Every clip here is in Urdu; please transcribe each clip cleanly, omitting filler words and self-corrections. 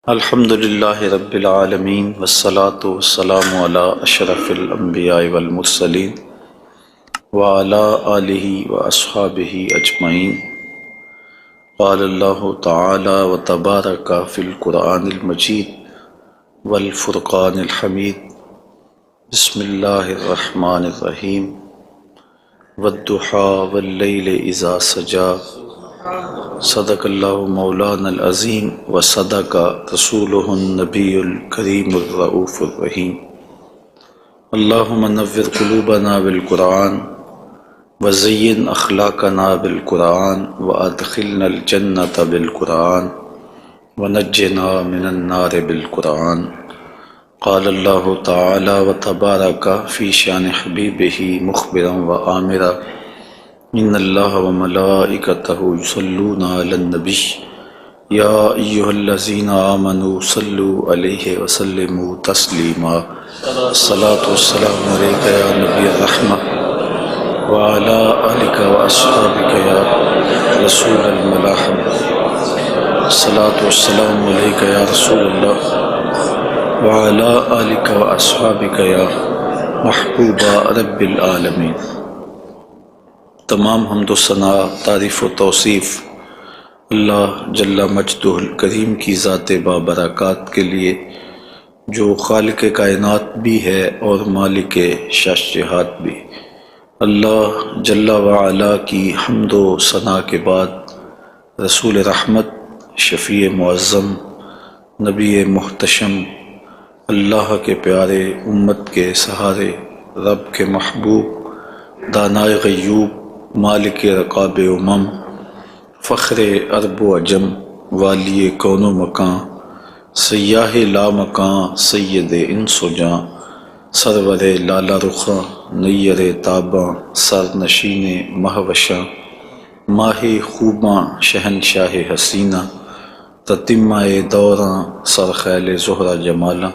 الحمد للہ رب العالمین والصلاة والسلام علی اشرف الانبیاء والمرسلین وعلی آلہ واصحابہ اجمعین۔ قال اللہ تعالی وتبارک فی القرآن المجید والفرقان الحمید۔ بسم اللہ الرحمن الرحیم۔ والضحیٰ واللیل اذا سجی۔ صدق اللہ مولانا العظیم وصدق رسولہ النبی الکریم الرؤوف الرحیم۔ اللہم نور قلوبنا بالقرآن وزین اخلاقنا بالقرآن وادخلنا الجنة بالقرآن ونجنا من النار بالقرآن۔ قال اللہ تعالی وتبارک فی شان حبیبہ مخبرا وآمرا ان اللہ وملائکتہ یصلون علی النبی یا ایہا الذین آمنوا صلوا علیہ وسلموا تسلیما۔ الصلاة والسلام علیک یا نبی الرحمہ وعلی آلک واصحابک یا رسول الملاحمہ۔ الصلاة والسلام علیک یا رسول اللہ وعلی آلک واصحابک یا محبوب رب العالمین۔ تمام حمد و ثناء، تعریف و توصیف اللہ جل مجدہ الکریم کی ذات بابرکات کے لیے، جو خالق کائنات بھی ہے اور مالک شش جہات بھی۔ اللہ جل وعلا کی حمد و ثناء کے بعد رسول رحمت، شفیع معظم، نبی محتشم، اللہ کے پیارے، امت کے سہارے، رب کے محبوب، دانائے غیوب، مالک رقاب امم، فخر عرب و عجم، والی کون و مکان، سیاہ لا مکان، سید انس و جاں، سرور لالا رخاں، نیر تاباں، سر نشین مہوشاں، ماہ خوباں، شہنشاہ حسینہ، تتمہ دوراں، سرخیل زہرہ جمالاں،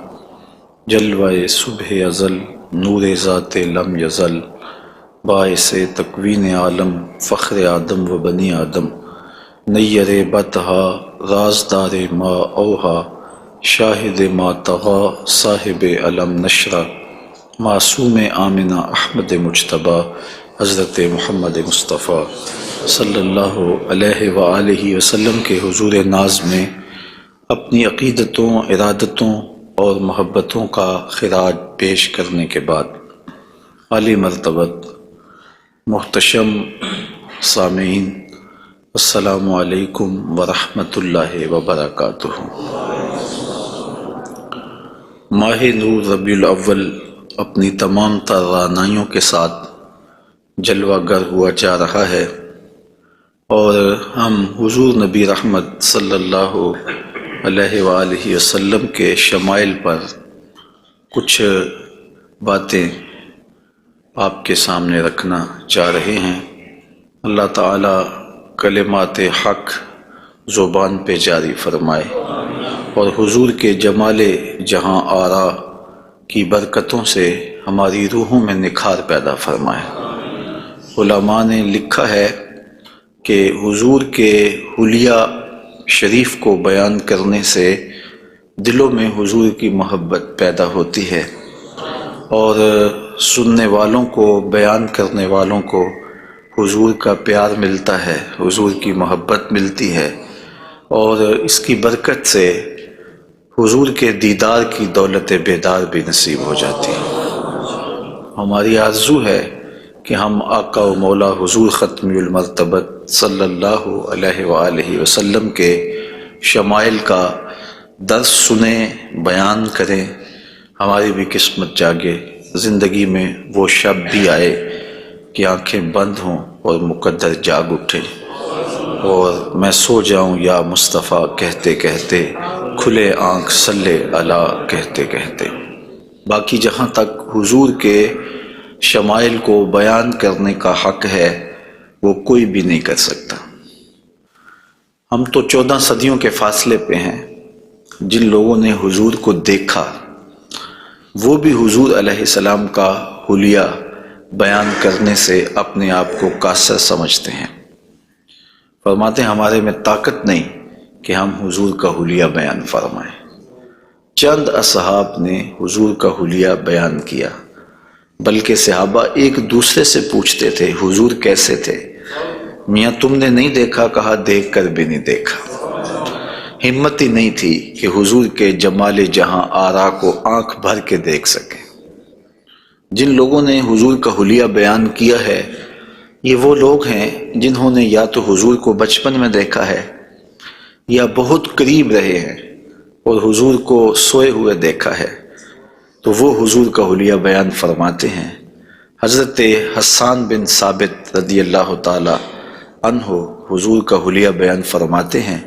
جلوہ صبح ازل، نور ذات لم یزل، باعث تکوین عالم، فخر آدم و بنی آدم، نیر بطحا، رازدار ما اوہا، شاہد ما طغا، صاحب علم نشرہ، معصوم آمنہ احمد مجتبیٰ، حضرت محمد مصطفیٰ صلی اللہ علیہ وآلہ وسلم کے حضور ناز میں اپنی عقیدتوں، ارادتوں اور محبتوں کا خراج پیش کرنے کے بعد، عالی مرتبت محتشم سامعین، السلام علیکم ورحمۃ اللہ وبرکاتہ۔ ماہ نور ربیع الاول اپنی تمام تر رعنائیوں کے ساتھ جلوہ گر ہوا جا رہا ہے، اور ہم حضور نبی رحمت صلی اللہ علیہ وآلہ وسلم کے شمائل پر کچھ باتیں آپ کے سامنے رکھنا چاہ رہے ہیں۔ اللہ تعالیٰ کلمات حق زبان پہ جاری فرمائے، اور حضور کے جمال جہاں آرا کی برکتوں سے ہماری روحوں میں نکھار پیدا فرمائے۔ علماء نے لکھا ہے کہ حضور کے حلیہ شریف کو بیان کرنے سے دلوں میں حضور کی محبت پیدا ہوتی ہے، اور سننے والوں کو، بیان کرنے والوں کو حضور کا پیار ملتا ہے، حضور کی محبت ملتی ہے، اور اس کی برکت سے حضور کے دیدار کی دولت بیدار بھی نصیب ہو جاتی ہے۔ ہماری آرزو ہے کہ ہم آقا و مولا حضور ختم المرتبت صلی اللہ علیہ وآلہ وسلم کے شمائل کا درس سنیں، بیان کریں، ہماری بھی قسمت جاگے، زندگی میں وہ شب بھی آئے کہ آنکھیں بند ہوں اور مقدر جاگ اٹھے، اور میں سو جاؤں یا مصطفیٰ کہتے کہتے، کھلے آنکھ صلی اللہ کہتے کہتے۔ باقی جہاں تک حضور کے شمائل کو بیان کرنے کا حق ہے، وہ کوئی بھی نہیں کر سکتا۔ ہم تو 14 صدیوں کے فاصلے پہ ہیں۔ جن لوگوں نے حضور کو دیکھا، وہ بھی حضور علیہ السلام کا حلیہ بیان کرنے سے اپنے آپ کو قاصر سمجھتے ہیں۔ فرماتے ہیں ہمارے میں طاقت نہیں کہ ہم حضور کا حلیہ بیان فرمائیں۔ چند اصحاب نے حضور کا حلیہ بیان کیا، بلکہ صحابہ ایک دوسرے سے پوچھتے تھے حضور کیسے تھے؟ میاں تم نے نہیں دیکھا؟ کہا دیکھ کر بھی نہیں دیکھا۔ ہمت ہی نہیں تھی کہ حضور کے جمال جہاں آرا کو آنکھ بھر کے دیکھ سکیں۔ جن لوگوں نے حضور کا حلیہ بیان کیا ہے یہ وہ لوگ ہیں جنہوں نے یا تو حضور کو بچپن میں دیکھا ہے یا بہت قریب رہے ہیں اور حضور کو سوئے ہوئے دیکھا ہے، تو وہ حضور کا حلیہ بیان فرماتے ہیں۔ حضرت حسان بن ثابت رضی اللہ تعالی عنہ حضور کا حلیہ بیان فرماتے ہیں،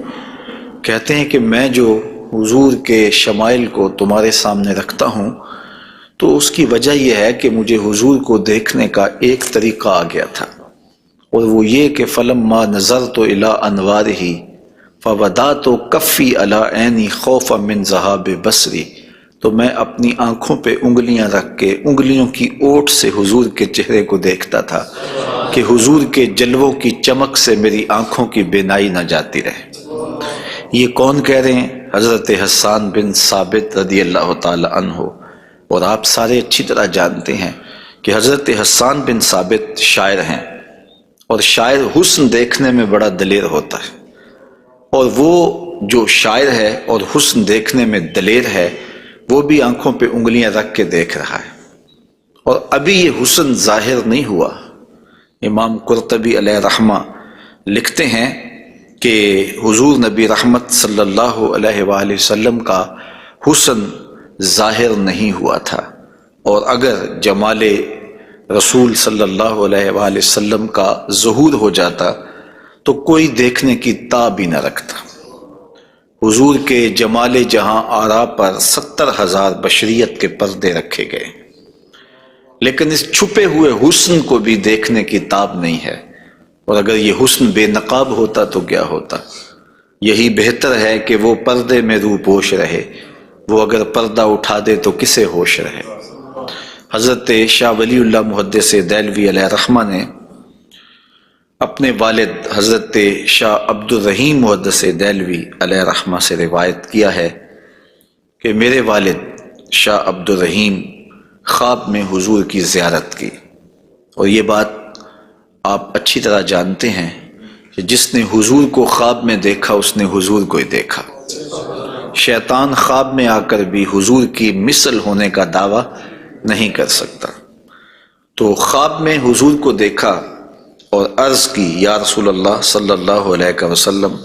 کہتے ہیں کہ میں جو حضور کے شمائل کو تمہارے سامنے رکھتا ہوں تو اس کی وجہ یہ ہے کہ مجھے حضور کو دیکھنے کا ایک طریقہ آ گیا تھا، اور وہ یہ کہ فلما نظرت الی انوارہ فودعت کفی علی عینی خوفا من ذہاب بصری، تو میں اپنی آنکھوں پہ انگلیاں رکھ کے انگلیوں کی اوٹ سے حضور کے چہرے کو دیکھتا تھا کہ حضور کے جلووں کی چمک سے میری آنکھوں کی بینائی نہ جاتی رہے۔ یہ کون کہہ رہے ہیں؟ حضرت حسان بن ثابت رضی اللہ تعالی عنہ۔ اور آپ سارے اچھی طرح جانتے ہیں کہ حضرت حسان بن ثابت شاعر ہیں، اور شاعر حسن دیکھنے میں بڑا دلیر ہوتا ہے، اور وہ جو شاعر ہے اور حسن دیکھنے میں دلیر ہے وہ بھی آنکھوں پہ انگلیاں رکھ کے دیکھ رہا ہے، اور ابھی یہ حسن ظاہر نہیں ہوا۔ امام قرطبی علیہ رحمہ لکھتے ہیں کہ حضور نبی رحمت صلی اللہ علیہ وآلہ وسلم کا حسن ظاہر نہیں ہوا تھا، اور اگر جمال رسول صلی اللہ علیہ وآلہ وسلم کا ظہور ہو جاتا تو کوئی دیکھنے کی تاب ہی نہ رکھتا۔ حضور کے جمال جہاں آرا پر 70,000 بشریت کے پردے رکھے گئے، لیکن اس چھپے ہوئے حسن کو بھی دیکھنے کی تاب نہیں ہے، اور اگر یہ حسن بے نقاب ہوتا تو کیا ہوتا؟ یہی بہتر ہے کہ وہ پردے میں روح پوش رہے، وہ اگر پردہ اٹھا دے تو کسے ہوش رہے۔ حضرت شاہ ولی اللہ محدث دہلوی علیہ رحمہ نے اپنے والد حضرت شاہ عبد الرحیم محدث دہلوی علیہ رحمہ سے روایت کیا ہے کہ میرے والد شاہ عبد الرحیم خواب میں حضور کی زیارت کی، اور یہ بات آپ اچھی طرح جانتے ہیں کہ جس نے حضور کو خواب میں دیکھا اس نے حضور کو ہی دیکھا۔ شیطان خواب میں آ کر بھی حضور کی مثل ہونے کا دعویٰ نہیں کر سکتا۔ تو خواب میں حضور کو دیکھا اور عرض کی یا رسول اللہ صلی اللہ علیہ وسلم،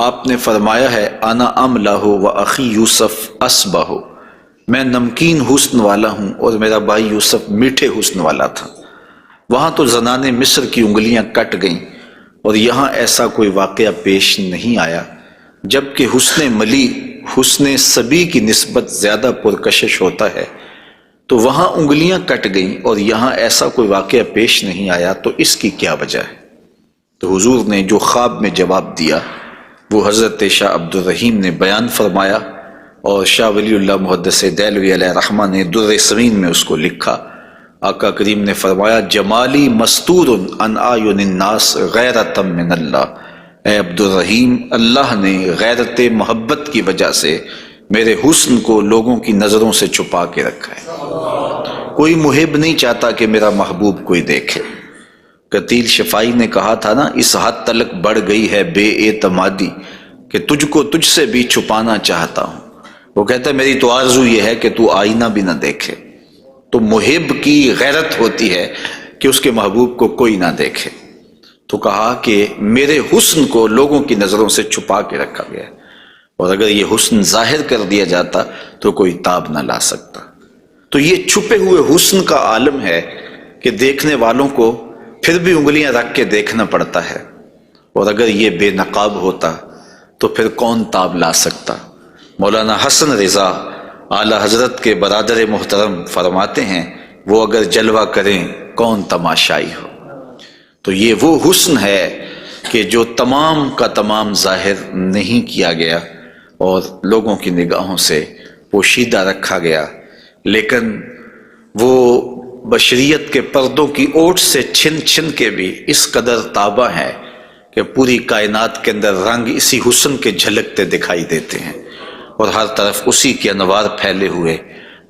آپ نے فرمایا ہے انا املہ و اخی یوسف اسبہ، میں نمکین حسن والا ہوں اور میرا بھائی یوسف میٹھے حسن والا تھا۔ وہاں تو زنان مصر کی انگلیاں کٹ گئیں، اور یہاں ایسا کوئی واقعہ پیش نہیں آیا، جبکہ حسن ملی حسن صبی کی نسبت زیادہ پرکشش ہوتا ہے، تو وہاں انگلیاں کٹ گئیں اور یہاں ایسا کوئی واقعہ پیش نہیں آیا، تو اس کی کیا وجہ ہے؟ تو حضور نے جو خواب میں جواب دیا وہ حضرت شاہ عبد الرحیم نے بیان فرمایا، اور شاہ ولی اللہ محدث دہلوی علیہ رحمہ نے در سمین میں اس کو لکھا۔ آقا کریم نے فرمایا جمالی مستور عن اعین الناس غیرۃ من اللہ، اے عبد الرحیم، اللہ نے غیرت محبت کی وجہ سے میرے حسن کو لوگوں کی نظروں سے چھپا کے رکھا ہے۔ کوئی محب نہیں چاہتا کہ میرا محبوب کوئی دیکھے۔ قتیل شفائی نے کہا تھا نا، اس حد تلک بڑھ گئی ہے بے اعتمادی کہ تجھ کو تجھ سے بھی چھپانا چاہتا ہوں۔ وہ کہتا ہے میری تو آرزو یہ ہے کہ تو آئینہ بھی نہ دیکھے۔ تو محب کی غیرت ہوتی ہے کہ اس کے محبوب کو کوئی نہ دیکھے۔ تو کہا کہ میرے حسن کو لوگوں کی نظروں سے چھپا کے رکھا گیا ہے، اور اگر یہ حسن ظاہر کر دیا جاتا تو کوئی تاب نہ لا سکتا۔ تو یہ چھپے ہوئے حسن کا عالم ہے کہ دیکھنے والوں کو پھر بھی انگلیاں رکھ کے دیکھنا پڑتا ہے، اور اگر یہ بے نقاب ہوتا تو پھر کون تاب لا سکتا؟ مولانا حسن رضا اعلی حضرت کے برادر محترم فرماتے ہیں وہ اگر جلوہ کریں کون تماشائی ہو۔ تو یہ وہ حسن ہے کہ جو تمام کا تمام ظاہر نہیں کیا گیا اور لوگوں کی نگاہوں سے پوشیدہ رکھا گیا، لیکن وہ بشریت کے پردوں کی اوٹ سے چھن چھن کے بھی اس قدر تابہ ہے کہ پوری کائنات کے اندر رنگ اسی حسن کے جھلکتے دکھائی دیتے ہیں، اور ہر طرف اسی کے انوار پھیلے ہوئے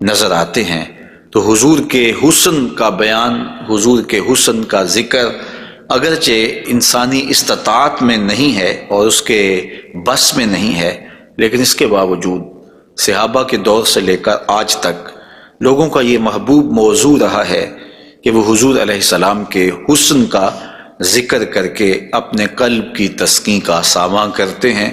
نظر آتے ہیں۔ تو حضور کے حسن کا بیان، حضور کے حسن کا ذکر اگرچہ انسانی استطاعت میں نہیں ہے اور اس کے بس میں نہیں ہے، لیکن اس کے باوجود صحابہ کے دور سے لے کر آج تک لوگوں کا یہ محبوب موضوع رہا ہے کہ وہ حضور علیہ السلام کے حسن کا ذکر کر کے اپنے قلب کی تسکین کا ساماں کرتے ہیں۔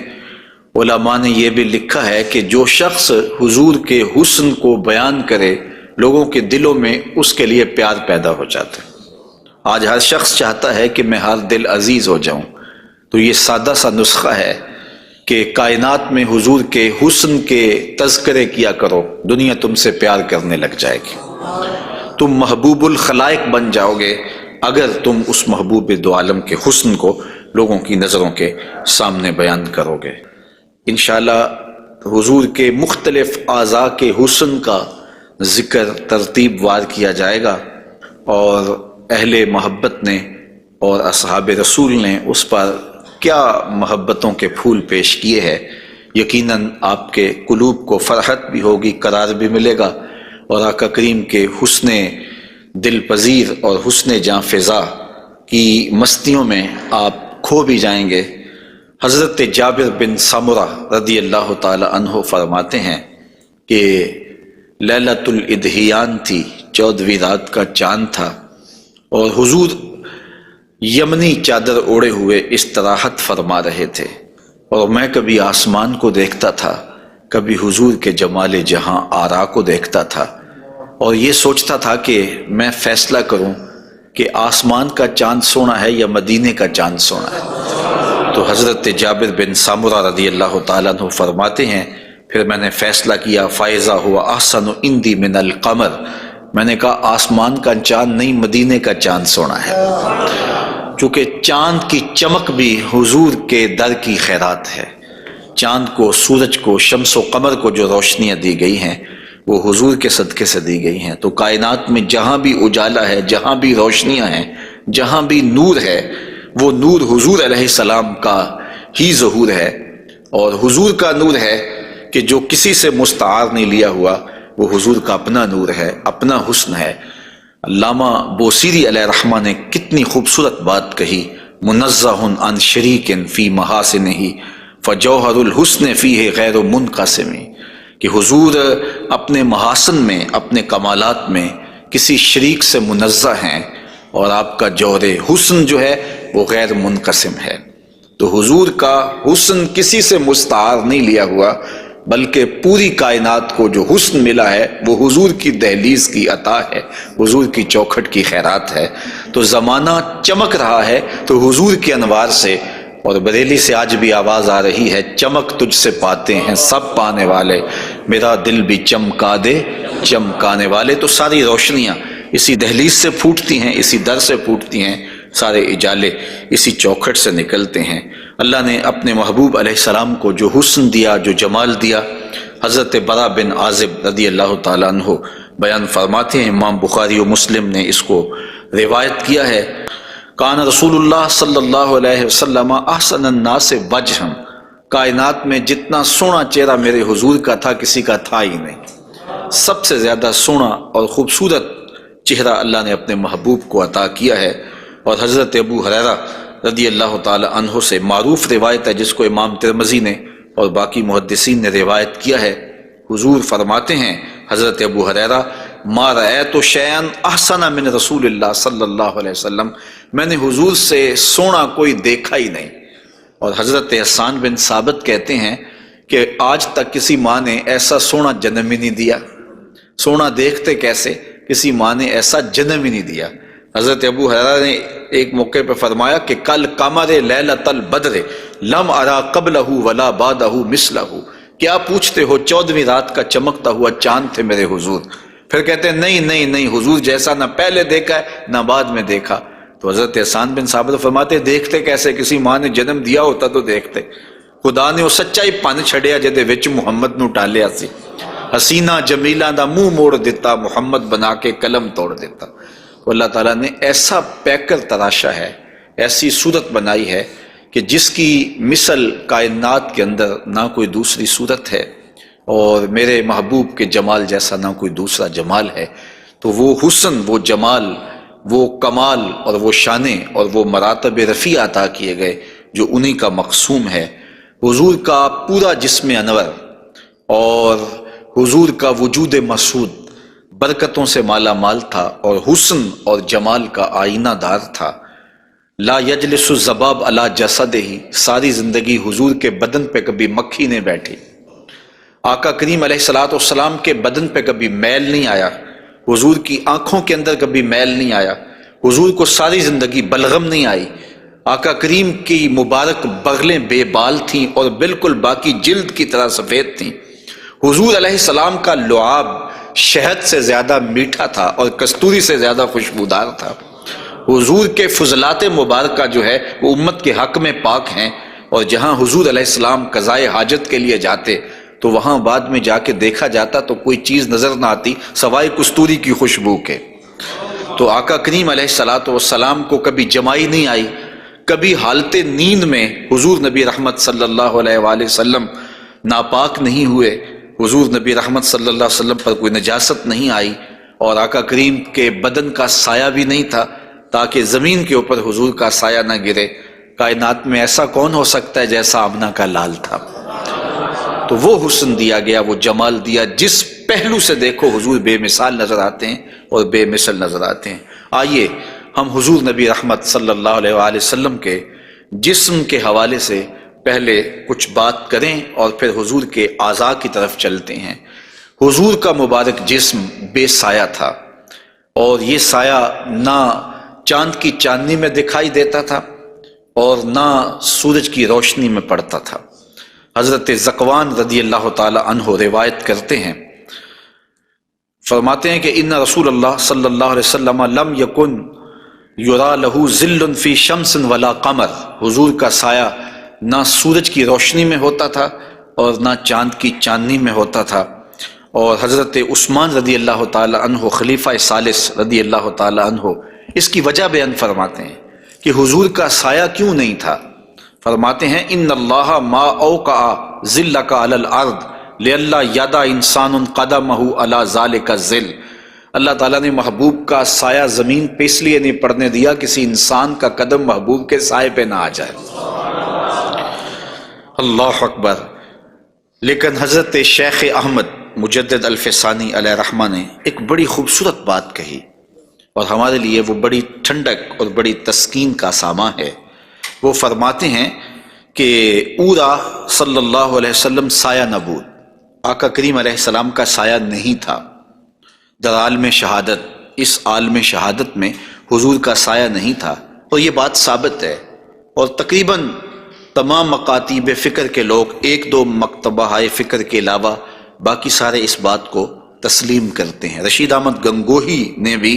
علماء نے یہ بھی لکھا ہے کہ جو شخص حضور کے حسن کو بیان کرے لوگوں کے دلوں میں اس کے لیے پیار پیدا ہو جاتا ہے۔ آج ہر شخص چاہتا ہے کہ میں ہر دل عزیز ہو جاؤں، تو یہ سادہ سا نسخہ ہے کہ کائنات میں حضور کے حسن کے تذکرے کیا کرو، دنیا تم سے پیار کرنے لگ جائے گی۔ تم محبوب الخلائق بن جاؤ گے اگر تم اس محبوب دو عالم کے حسن کو لوگوں کی نظروں کے سامنے بیان کرو گے۔ انشاءاللہ حضور کے مختلف اعضاء کے حسن کا ذکر ترتیب وار کیا جائے گا، اور اہل محبت نے اور اصحاب رسول نے اس پر کیا محبتوں کے پھول پیش کیے ہیں۔ یقیناً آپ کے قلوب کو فرحت بھی ہوگی، قرار بھی ملے گا، اور آقا کریم کے حسن دل پذیر اور حسن جاں فضا کی مستیوں میں آپ کھو بھی جائیں گے۔ حضرت جابر بن سمرہ رضی اللہ تعالی عنہ فرماتے ہیں کہ لیلۃ الادحیان تھی، 14ویں رات کا چاند تھا، اور حضور یمنی چادر اوڑے ہوئے استراحت فرما رہے تھے، اور میں کبھی آسمان کو دیکھتا تھا، کبھی حضور کے جمال جہاں آرا کو دیکھتا تھا، اور یہ سوچتا تھا کہ میں فیصلہ کروں کہ آسمان کا چاند سونا ہے یا مدینے کا چاند سونا ہے۔ تو حضرت جابر بن سمرہ رضی اللہ تعالیٰ عنہ فرماتے ہیں پھر میں نے فیصلہ کیا فائزہ ہوا احسن عندی من القمر، میں نے کہا آسمان کا چاند نہیں مدینے کا چاند سونا ہے، چونکہ چاند کی چمک بھی حضور کے در کی خیرات ہے۔ چاند کو، سورج کو، شمس و قمر کو جو روشنیاں دی گئی ہیں وہ حضور کے صدقے سے دی گئی ہیں۔ تو کائنات میں جہاں بھی اجالا ہے، جہاں بھی روشنیاں ہیں، جہاں بھی نور ہے، وہ نور حضور علیہ السلام کا ہی ظہور ہے، اور حضور کا نور ہے کہ جو کسی سے مستعار نہیں لیا ہوا، وہ حضور کا اپنا نور ہے، اپنا حسن ہے۔ علامہ بوصیری علیہ رحمہ نے کتنی خوبصورت بات کہی، منزہ عن شریک فی محاسنہ فجوہر الحسن فیہ غیر منقسم، کہ حضور اپنے محاسن میں، اپنے کمالات میں کسی شریک سے منزہ ہیں، اور آپ کا جوہر حسن جو ہے وہ غیر منقسم ہے۔ تو حضور کا حسن کسی سے مستعار نہیں لیا ہوا، بلکہ پوری کائنات کو جو حسن ملا ہے وہ حضور کی دہلیز کی عطا ہے، حضور کی چوکھٹ کی خیرات ہے۔ تو زمانہ چمک رہا ہے تو حضور کے انوار سے، اور بریلی سے آج بھی آواز آ رہی ہے، چمک تجھ سے پاتے ہیں سب پانے والے، میرا دل بھی چمکا دے چمکانے والے۔ تو ساری روشنیاں اسی دہلیز سے پھوٹتی ہیں، اسی در سے پھوٹتی ہیں، سارے اجالے اسی چوکھٹ سے نکلتے ہیں۔ اللہ نے اپنے محبوب علیہ السلام کو جو حسن دیا، جو جمال دیا، حضرت برا بن عازب رضی اللہ تعالیٰ عنہ بیان فرماتے ہیں، امام بخاری و مسلم نے اس کو روایت کیا ہے، کان رسول اللہ صلی اللہ علیہ وسلم احسن الناس وجہا، کائنات میں جتنا سونا چہرہ میرے حضور کا تھا کسی کا تھا ہی نہیں، سب سے زیادہ سونا اور خوبصورت چہرہ اللہ نے اپنے محبوب کو عطا کیا ہے۔ اور حضرت ابو ہریرہ رضی اللہ تعالی عنہ سے معروف روایت ہے جس کو امام ترمذی نے اور باقی محدثین نے روایت کیا ہے، حضور فرماتے ہیں حضرت ابو ہریرہ، ما رأیت شیئا احسن من رسول اللہ صلی اللہ علیہ وسلم، میں نے حضور سے سونا کوئی دیکھا ہی نہیں۔ اور حضرت حسان بن ثابت کہتے ہیں کہ آج تک کسی ماں نے ایسا سونا جنم ہی نہیں دیا، سونا دیکھتے کیسے، کسی ماں نے ایسا جنم ہی نہیں دیا۔ حضرت ابو ہریرہ نے ایک موقع پہ فرمایا کہ کل قمر لیلۃ البدر لم ارا قبلہ ولا بعدہ مثلہ، کیا پوچھتے ہو 14ویں رات کا چمکتا ہوا چاند تھے میرے حضور۔ پھر کہتے ہیں نہیں نہیں نہیں، حضور جیسا نہ پہلے دیکھا ہے نہ بعد میں دیکھا۔ تو حضرت حسان بن ثابت فرماتے دیکھتے کیسے، کسی ماں نے جنم دیا ہوتا تو دیکھتے۔ خدا نے وہ سچائی پن چھڑیا جدے وچ محمد نو ٹالیا سی، حسینہ جمیلہ دا منہ موڑ دیتا، محمد بنا کے قلم توڑ دیتا۔ تو اللہ تعالیٰ نے ایسا پیکر تراشا ہے، ایسی صورت بنائی ہے کہ جس کی مثل کائنات کے اندر نہ کوئی دوسری صورت ہے۔ اور میرے محبوب کے جمال جیسا نہ کوئی دوسرا جمال ہے، تو وہ حسن، وہ جمال، وہ کمال اور وہ شانیں اور وہ مراتب رفیع عطا کیے گئے جو انہی کا مقسوم ہے۔ حضور کا پورا جسم انور اور حضور کا وجود مسعود برکتوں سے مالا مال تھا اور حسن اور جمال کا آئینہ دار تھا۔ لا یجلس الذباب علی جسدہ، ساری زندگی حضور کے بدن پہ کبھی مکھی نہیں بیٹھی، آقا کریم علیہ الصلوۃ والسلام کے بدن پہ کبھی میل نہیں آیا، حضور کی آنکھوں کے اندر کبھی میل نہیں آیا، حضور کو ساری زندگی بلغم نہیں آئی، آقا کریم کی مبارک بغلیں بے بال تھیں اور بالکل باقی جلد کی طرح سفید تھیں۔ حضور علیہ السلام کا لعاب شہد سے زیادہ میٹھا تھا اور کستوری سے زیادہ خوشبودار تھا۔ حضور کے فضلات مبارکہ جو ہے وہ امت کے حق میں پاک ہیں، اور جہاں حضور علیہ السلام قضائے حاجت کے لیے جاتے تو وہاں بعد میں جا کے دیکھا جاتا تو کوئی چیز نظر نہ آتی سوائے کستوری کی خوشبو کے۔ تو آقا کریم علیہ الصلوۃ والسلام کو کبھی جمائی نہیں آئی، کبھی حالت نیند میں حضور نبی رحمت صلی اللہ علیہ وآلہ وسلم ناپاک نہیں ہوئے، حضور نبی رحمت صلی اللہ علیہ وسلم پر کوئی نجاست نہیں آئی، اور آقا کریم کے بدن کا سایہ بھی نہیں تھا تاکہ زمین کے اوپر حضور کا سایہ نہ گرے۔ کائنات میں ایسا کون ہو سکتا ہے جیسا آمنہ کا لال تھا؟ تو وہ حسن دیا گیا، وہ جمال دیا، جس پہلو سے دیکھو حضور بے مثال نظر آتے ہیں اور بے مثل نظر آتے ہیں۔ آئیے ہم حضور نبی رحمت صلی اللہ علیہ وآلہ وسلم کے جسم کے حوالے سے پہلے کچھ بات کریں اور پھر حضور کے اعضاء کی طرف چلتے ہیں۔ حضور کا مبارک جسم بے سایہ تھا، اور یہ سایہ نہ چاند کی چاندنی میں دکھائی دیتا تھا اور نہ سورج کی روشنی میں پڑتا تھا۔ حضرت ذکوان رضی اللہ تعالی عنہ روایت کرتے ہیں، فرماتے ہیں کہ ان رسول اللہ صلی اللہ علیہ وسلم لم یکن یرا لہ ظل فی شمس ولا قمر، حضور کا سایہ نہ سورج کی روشنی میں ہوتا تھا اور نہ چاند کی چاندنی میں ہوتا تھا۔ اور حضرت عثمان رضی اللہ تعالی عنہ خلیفہ ثالث رضی اللہ تعالی عنہ اس کی وجہ بیان فرماتے ہیں کہ حضور کا سایہ کیوں نہیں تھا۔ فرماتے ہیں ان اللہ ما اوقع ظلک علی الارض لئلا یدع انسان قدمہ علی ذلک الظل، اللہ تعالیٰ نے محبوب کا سایہ زمین پہ اس لیے نہیں پڑنے دیا کسی انسان کا قدم محبوب کے سائے پہ نہ آ جائے۔ اللہ اکبر۔ لیکن حضرت شیخ احمد مجدد الفسانی علیہ رحمہ نے ایک بڑی خوبصورت بات کہی، اور ہمارے لیے وہ بڑی ٹھنڈک اور بڑی تسکین کا سامان ہے۔ وہ فرماتے ہیں کہ اورا صلی اللہ علیہ وسلم سایہ نبود، آقا کریم علیہ السلام کا سایہ نہیں تھا۔ در عالم شہادت، اس عالم شہادت میں حضور کا سایہ نہیں تھا، اور یہ بات ثابت ہے، اور تقریباً تمام مکاتیب فکر کے لوگ، ایک دو مکتبہ فکر کے علاوہ باقی سارے اس بات کو تسلیم کرتے ہیں۔ رشید احمد گنگوہی نے بھی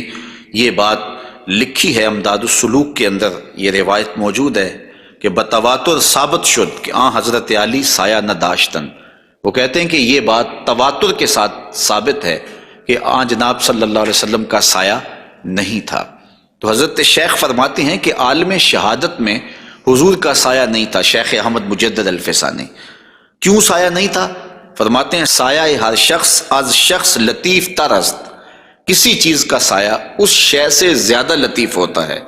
یہ بات لکھی ہے، امداد السلوک کے اندر یہ روایت موجود ہے کہ بتواتر ثابت شد کہ حضرت علی سایہ نہ داشتن۔ وہ کہتے ہیں کہ یہ بات تواتر کے ساتھ ثابت ہے کہ جناب صلی اللہ علیہ وسلم کا سایہ نہیں تھا۔ تو حضرت شیخ فرماتے ہیں کہ عالم شہادت میں حضور کا سایہ نہیں تھا۔ شیخ احمد مجدد الفسانی، کیوں سایہ نہیں تھا؟ فرماتے ہیں سایہ ہر شخص از شخص لطیف تر است، کسی چیز کا سایہ اس شے سے زیادہ لطیف ہوتا ہے،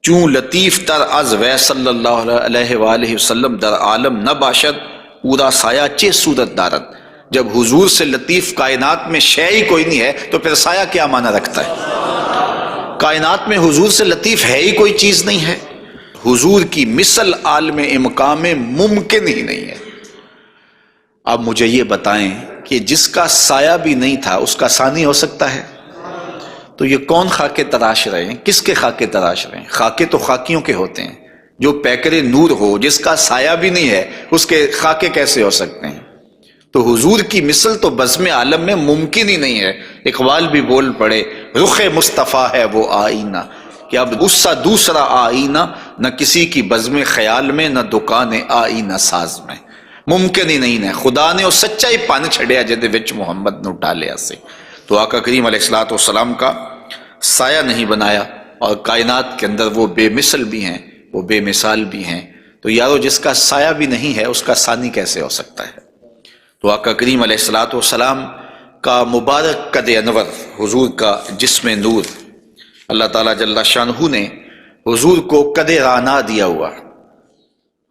چوں لطیف تر از وے صلی اللہ علیہ وآلہ وسلم در عالم نہ باشد اورا سایہ چے صورت دارد۔ جب حضور سے لطیف کائنات میں شے ہی کوئی نہیں ہے تو پھر سایہ کیا معنی رکھتا ہے؟ کائنات میں حضور سے لطیف ہے ہی کوئی چیز نہیں ہے، حضور کی مثل عالم مقام میں ممکن ہی نہیں ہے۔ اب مجھے یہ بتائیں کہ جس کا سایہ بھی نہیں تھا اس کا ثانی ہو سکتا ہے؟ تو یہ کون خاکے تراش رہے ہیں؟ کس کے خاکے تراش رہے ہیں؟ خاکے تو خاکیوں کے ہوتے ہیں۔ جو پیکر نور ہو، جس کا سایہ بھی نہیں ہے، اس کے خاکے کیسے ہو سکتے ہیں؟ تو حضور کی مثل تو بزم عالم میں ممکن ہی نہیں ہے۔ اقبال بھی بول پڑے رخ مصطفیٰ ہے وہ آئینہ، کہ اب اس سا دوسرا آئینہ نہ کسی کی بزم خیال میں، نہ دکان آئینہ ساز میں، ممکن ہی نہیں ہے۔ خدا نے وہ سچائی پان چھڑیا جدے وچ محمد نو ڈالیا سے۔ تو آقا کریم علیہ الصلوۃ والسلام کا سایہ نہیں بنایا، اور کائنات کے اندر وہ بے مثل بھی ہیں، وہ بے مثال بھی ہیں۔ تو یارو جس کا سایہ بھی نہیں ہے اس کا ثانی کیسے ہو سکتا ہے؟ تو آقا کریم علیہ الصلوۃ والسلام کا مبارک قد انور، حضور کا جسم نور، اللہ تعالیٰ جل شانہ نے حضور کو قد رانا دیا ہوا۔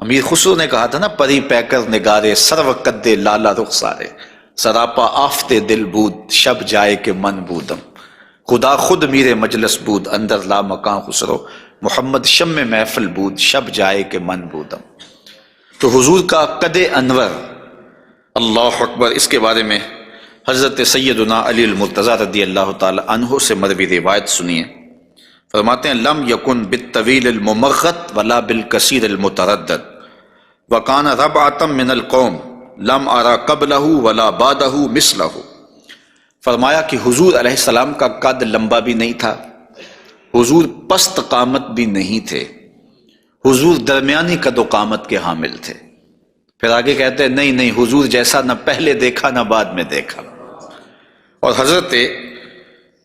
امیر خسرو نے کہا تھا نا، پری پیکر نگارے سرو قد لالا رخسارے، سراپا آفتے دل بود شب جائے کہ من بودم، خدا خود میرے مجلس بود اندر لا مکان خسرو، محمد شم محفل بود شب جائے کہ من بودم۔ تو حضور کا قد انور، اللہ اکبر، اس کے بارے میں حضرت سیدنا علی المرتضیٰ رضی اللہ تعالی عنہ سے مروی روایت سنیے۔ فرماتے ہیں لم یکن بالطویل الممغت ولا بالکثیر المتردد وکان ربعۃ من القوم لم ارى قبلہ ولا بعدہ مثلہ۔ فرمایا کہ حضور علیہ السلام کا قد لمبا بھی نہیں تھا، حضور پست قامت بھی نہیں تھے، حضور درمیانی قد و قامت کے حامل تھے۔ پھر آگے کہتے ہیں نہیں حضور جیسا نہ پہلے دیکھا نہ بعد میں دیکھا۔ اور حضرت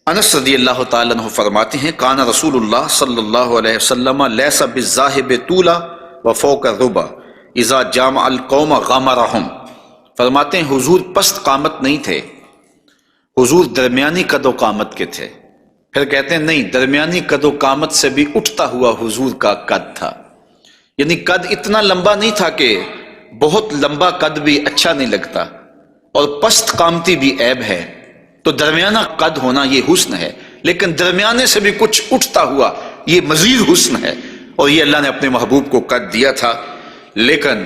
انس رضی اللہ تعالیٰ عنہ فرماتے ہیں کان رسول اللہ صلی اللہ علیہ وسلم لیس بالذاہب طولا وفوق الربا اذا جامع القوم غمرہم۔ فرماتے ہیں حضور پست قامت نہیں تھے، حضور درمیانی قد و قامت کے تھے۔ پھر کہتے ہیں نہیں، درمیانی قد و قامت سے بھی اٹھتا ہوا حضور کا قد تھا، یعنی قد اتنا لمبا نہیں تھا کہ بہت لمبا قد بھی اچھا نہیں لگتا اور پست قامتی بھی عیب ہے، تو درمیانہ قد ہونا یہ حسن ہے، لیکن درمیانے سے بھی کچھ اٹھتا ہوا یہ مزید حسن ہے، اور یہ اللہ نے اپنے محبوب کو قد دیا تھا۔ لیکن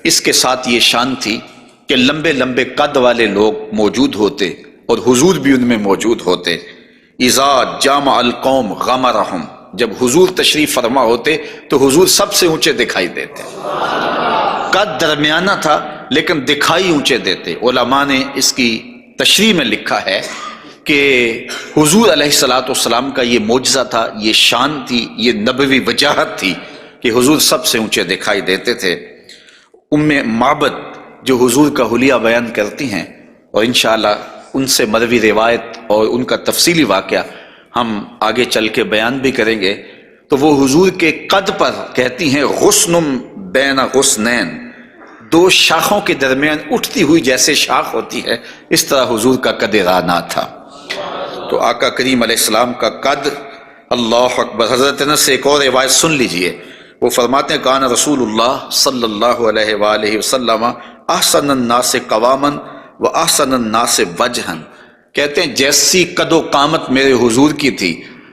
اس کے ساتھ یہ شان تھی کہ لمبے لمبے قد والے لوگ موجود ہوتے اور حضور بھی ان میں موجود ہوتے۔ اذا جامع القوم غمرہم، جب حضور تشریف فرما ہوتے تو حضور سب سے اونچے دکھائی دیتے، قد درمیانہ تھا لیکن دکھائی اونچے دیتے۔ علماء نے اس کی تشریح میں لکھا ہے کہ حضور علیہ الصلوۃ والسلام کا یہ معجزہ تھا، یہ شان تھی، یہ نبوی وجاہت تھی کہ حضور سب سے اونچے دکھائی دیتے تھے۔ ام معبد جو حضور کا حلیہ بیان کرتی ہیں، اور انشاءاللہ ان سے مروی روایت اور ان کا تفصیلی واقعہ ہم آگے چل کے بیان بھی کریں گے، تو وہ حضور کے قد پر کہتی ہیں غصن بین غصنین، دو شاخوں کے درمیان اٹھتی ہوئی جیسے شاخ ہوتی ہے، اس طرح حضور کا قد رانا تھا۔ تو آقا کریم علیہ السلام کا قد، اللہ اکبر۔ حضرت انس سے ایک اور روایت سن لیجئے، وہ فرماتے ہیں کان رسول اللہ صلی اللہ علیہ وآلہ وسلم احسن الناس قواما و احسن الناس وجہا، کہتے ہیں جیسی قد و قامت میرے حضور کی تھی،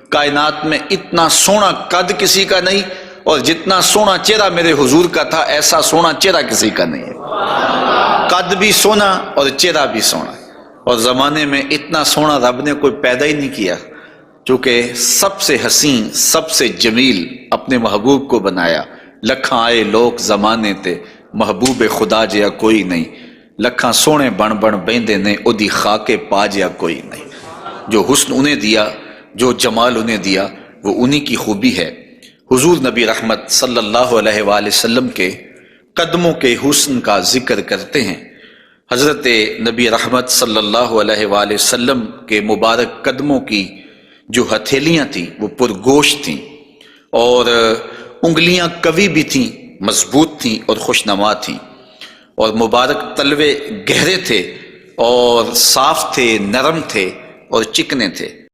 کائنات میں اتنا سونا قد کسی کا نہیں، اور جتنا سونا چہرہ میرے حضور کا تھا ایسا سونا چہرہ کسی کا نہیں ہے۔ قد بھی سونا اور چہرہ بھی سونا، اور زمانے میں اتنا سونا رب نے کوئی پیدا ہی نہیں کیا، چونکہ سب سے حسین سب سے جمیل اپنے محبوب کو بنایا۔ لکھاں آئے لوگ زمانے تے محبوب خدا جیا کوئی نہیں، لکھاں سونے بن بن بیندے نے اودی خاکے پا جیا کوئی نہیں۔ جو حسن انہیں دیا، جو جمال انہیں دیا، وہ انہی کی خوبی ہے۔ حضور نبی رحمت صلی اللہ علیہ وآلہ وسلم کے قدموں کے حسن کا ذکر کرتے ہیں۔ حضرت نبی رحمت صلی اللہ علیہ وآلہ وسلم کے مبارک قدموں کی جو ہتھیلیاں تھیں وہ پرگوشت تھیں، اور انگلیاں قوی بھی تھیں، مضبوط تھیں اور خوشنما تھیں، اور مبارک تلوے گہرے تھے اور صاف تھے، نرم تھے اور چکنے تھے۔